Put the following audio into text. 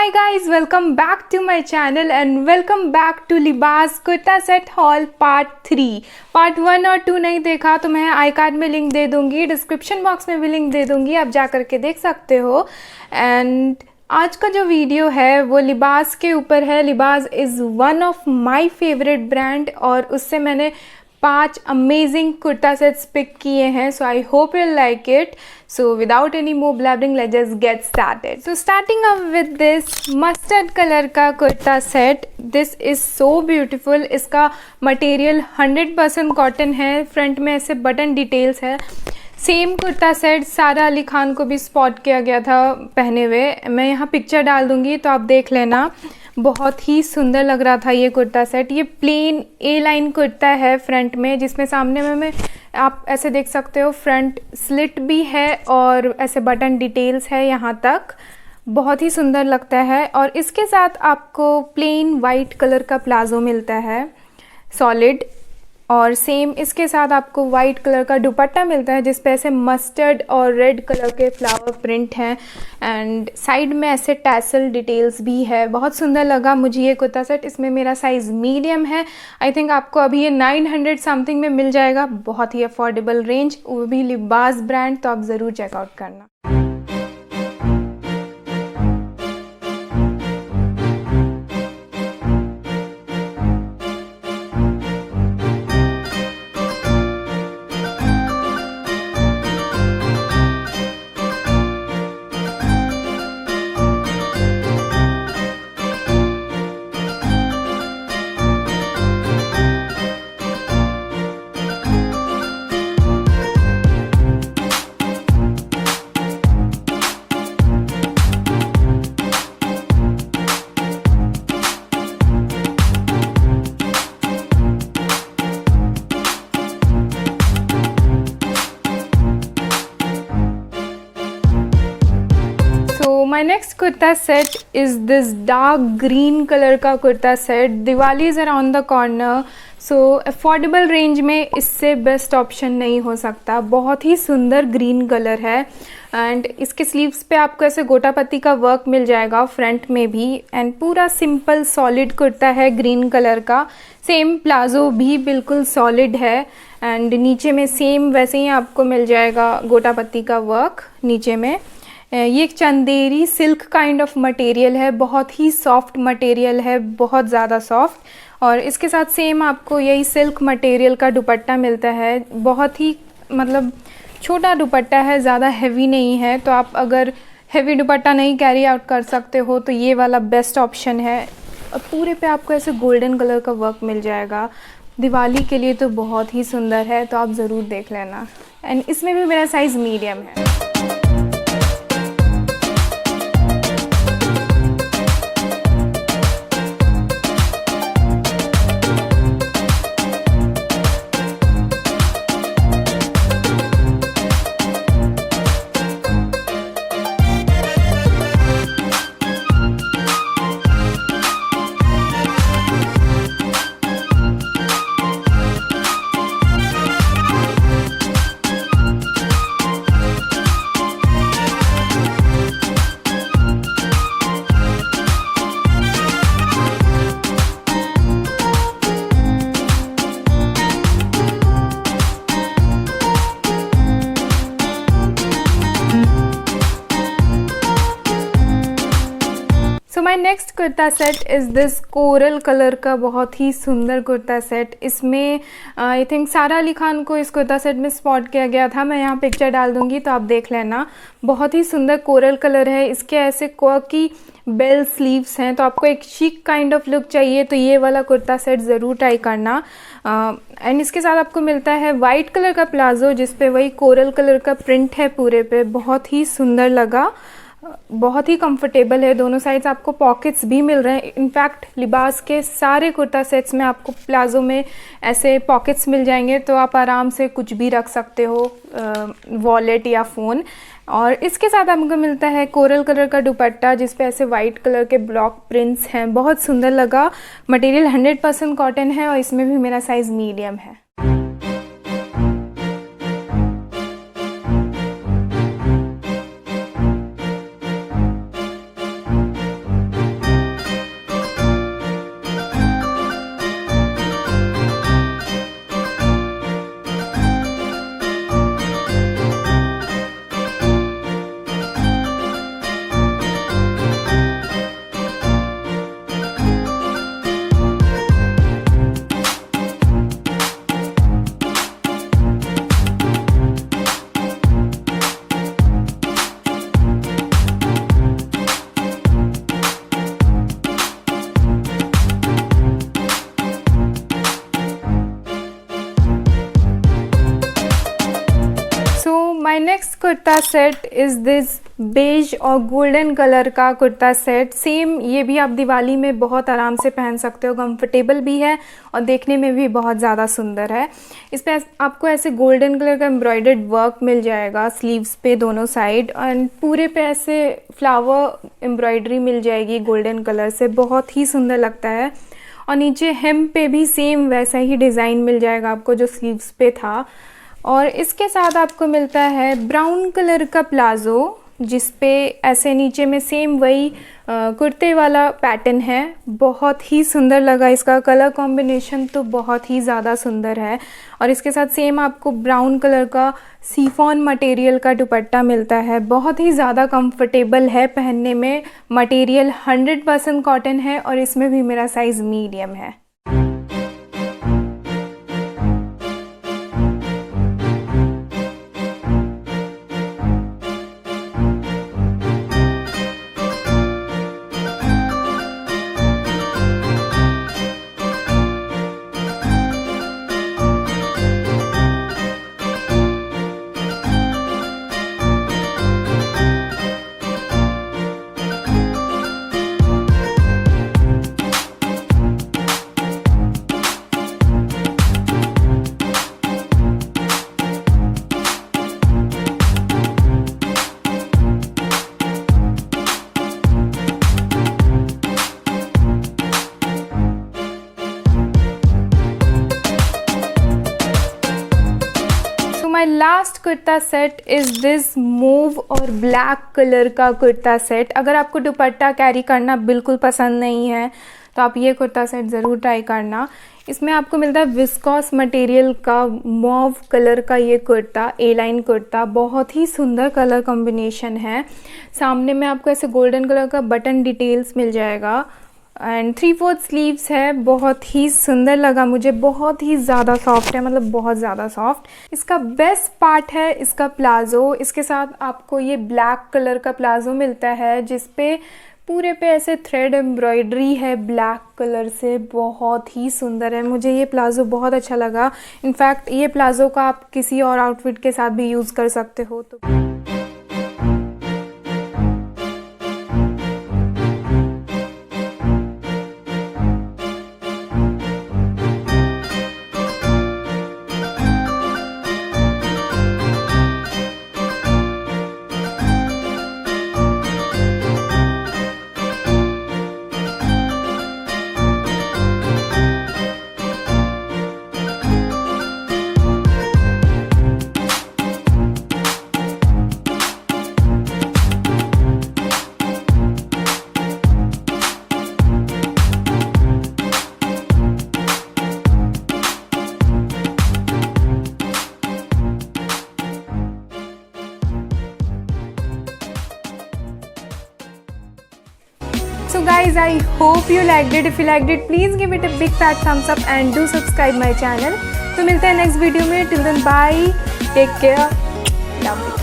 Hi guys, welcome back to my channel and welcome back to लिबास kurta set hall part 3। Part 1 और 2 नहीं देखा तो मैं आई कार्ड में लिंक दे दूंगी, डिस्क्रिप्शन बॉक्स में भी लिंक दे दूंगी, आप जा करके देख सकते हो। एंड आज का जो वीडियो है वो लिबास के ऊपर है। लिबास is one of my favourite brand और उससे मैंने 5 अमेजिंग कुर्ता सेट्स पिक किए हैं। So I hope you like it. So without any more blabbering let's just get started. So starting up with this mustard colour का kurta set. This is so beautiful. इसका material 100% cotton है। Front में ऐसे button details है। Same kurta set Sara Ali Khan को भी spot किया गया था पहने हुए। मैं यहाँ पिक्चर डाल दूँगी तो आप देख लेना। बहुत ही सुंदर लग रहा था ये कुर्ता सेट। ये प्लेन ए लाइन कुर्ता है फ्रंट में, जिसमें सामने में आप ऐसे देख सकते हो फ्रंट स्लिट भी है और ऐसे बटन डिटेल्स है यहाँ तक। बहुत ही सुंदर लगता है। और इसके साथ आपको प्लेन वाइट कलर का प्लाजो मिलता है सॉलिड, और सेम इसके साथ आपको वाइट कलर का दुपट्टा मिलता है जिस पे ऐसे मस्टर्ड और रेड कलर के फ्लावर प्रिंट हैं एंड साइड में ऐसे टैसल डिटेल्स भी है। बहुत सुंदर लगा मुझे ये कुर्ता सेट। इसमें मेरा साइज़ मीडियम है। आई थिंक आपको अभी ये 900 समथिंग में मिल जाएगा। बहुत ही अफोर्डेबल रेंज, वो भी लिबास ब्रांड, तो आप ज़रूर चेकआउट करना। My next kurta set is this dark green color का kurta set. Diwali is around the corner, so affordable range में इससे बेस्ट ऑप्शन नहीं हो सकता। बहुत ही सुंदर ग्रीन कलर है एंड इसके स्लीव्स पे आपको ऐसे गोटा पत्ती का वर्क मिल जाएगा फ्रंट में भी। एंड पूरा सिंपल सॉलिड कुर्ता है ग्रीन कलर का। सेम प्लाजो भी बिल्कुल सॉलिड है एंड नीचे में सेम वैसे ही आपको मिल जाएगा गोटा पत्ती का वर्क नीचे में। ये एक Chanderi silk kind of material है। बहुत ही सॉफ्ट मटेरियल है, बहुत ज़्यादा सॉफ्ट। और इसके साथ सेम आपको यही सिल्क मटेरियल का दुपट्टा मिलता है। बहुत ही मतलब छोटा दुपट्टा है, ज़्यादा हैवी नहीं है। तो आप अगर हैवी दुपट्टा नहीं कैरी आउट कर सकते हो तो ये वाला बेस्ट ऑप्शन है। और पूरे पे आपको ऐसे गोल्डन कलर का वर्क मिल जाएगा। दिवाली के लिए तो बहुत ही सुंदर है, तो आप ज़रूर देख लेना। एंड इसमें भी मेरा साइज़ मीडियम है। My next kurta set is this coral colour का बहुत ही सुंदर कुर्ता सेट। इसमें आई थिंक सारा अली खान को इस कुर्ता सेट में स्पॉट किया गया था। मैं यहाँ पिक्चर डाल दूँगी तो आप देख लेना। बहुत ही सुंदर कोरल कलर है। इसके ऐसे क्वर्की बेल स्लीव्स हैं, तो आपको एक शिक काइंड ऑफ लुक चाहिए तो ये वाला कुर्ता सेट ज़रूर ट्राई करना। एंड इसके साथ आपको मिलता है वाइट कलर का प्लाजो जिस पे वही कोरल कलर का प्रिंट है पूरे पे। बहुत ही सुंदर लगा, बहुत ही कंफर्टेबल है। दोनों साइड्स आपको पॉकेट्स भी मिल रहे हैं। इनफैक्ट लिबास के सारे कुर्ता सेट्स में आपको प्लाजो में ऐसे पॉकेट्स मिल जाएंगे, तो आप आराम से कुछ भी रख सकते हो, वॉलेट या फ़ोन। और इसके साथ आपको मिलता है कोरल कलर का दुपट्टा जिस पे ऐसे वाइट कलर के ब्लॉक प्रिंट्स हैं। बहुत सुंदर लगा। मटेरियल 100% कॉटन है और इसमें भी मेरा साइज़ मीडियम है। Kurta set is this beige और गोल्डन कलर का कुर्ता सेट। सेम ये भी आप दिवाली में बहुत आराम से पहन सकते हो, कंफर्टेबल भी है और देखने में भी बहुत ज़्यादा सुंदर है। इस पर आपको ऐसे गोल्डन कलर का एम्ब्रॉयडर्ड वर्क मिल जाएगा स्लीव्स पे दोनों साइड, और पूरे पे ऐसे फ्लावर एम्ब्रॉयडरी मिल जाएगी गोल्डन कलर से, बहुत ही सुंदर लगता है। और नीचे हेम पे भी सेम वैसा ही डिज़ाइन मिल जाएगा आपको जो स्लीव्स पे था। और इसके साथ आपको मिलता है ब्राउन कलर का प्लाज़ो, जिस पे ऐसे नीचे में सेम वही कुर्ते वाला पैटर्न है। बहुत ही सुंदर लगा, इसका कलर कॉम्बिनेशन तो बहुत ही ज़्यादा सुंदर है। और इसके साथ सेम आपको ब्राउन कलर का सीफॉन मटेरियल का दुपट्टा मिलता है। बहुत ही ज़्यादा कंफर्टेबल है पहनने में, मटेरियल 100% कॉटन है और इसमें भी मेरा साइज़ मीडियम है। My last kurta set is this move और ब्लैक कलर का कुर्ता सेट। अगर आपको दुपट्टा कैरी करना बिल्कुल पसंद नहीं है तो आप ये कुर्ता सेट ज़रूर ट्राई करना। इसमें आपको मिलता है विस्कॉस मटेरियल का मॉव कलर का ये कुर्ता, ए लाइन कुर्ता, बहुत ही सुंदर कलर कॉम्बिनेशन है। सामने में आपको ऐसे गोल्डन कलर का बटन डिटेल्स मिल जाएगा एंड 3/4 स्लीव्स है। बहुत ही सुंदर लगा मुझे, बहुत ही ज़्यादा सॉफ्ट है, मतलब बहुत ज़्यादा सॉफ्ट। इसका बेस्ट पार्ट है इसका प्लाज़ो। इसके साथ आपको ये ब्लैक कलर का प्लाज़ो मिलता है जिस पे पूरे पे ऐसे थ्रेड एम्ब्रॉयडरी है ब्लैक कलर से, बहुत ही सुंदर है। मुझे ये प्लाज़ो बहुत अच्छा लगा। इनफैक्ट ये प्लाज़ो का आप किसी और आउटफिट के साथ भी यूज़ कर सकते हो। तो So guys, I hope you liked it. If you liked it, please give it a big fat thumbs up and do subscribe my channel. तो मिलते हैं नेक्स्ट वीडियो में। Till then, bye, take care, love you.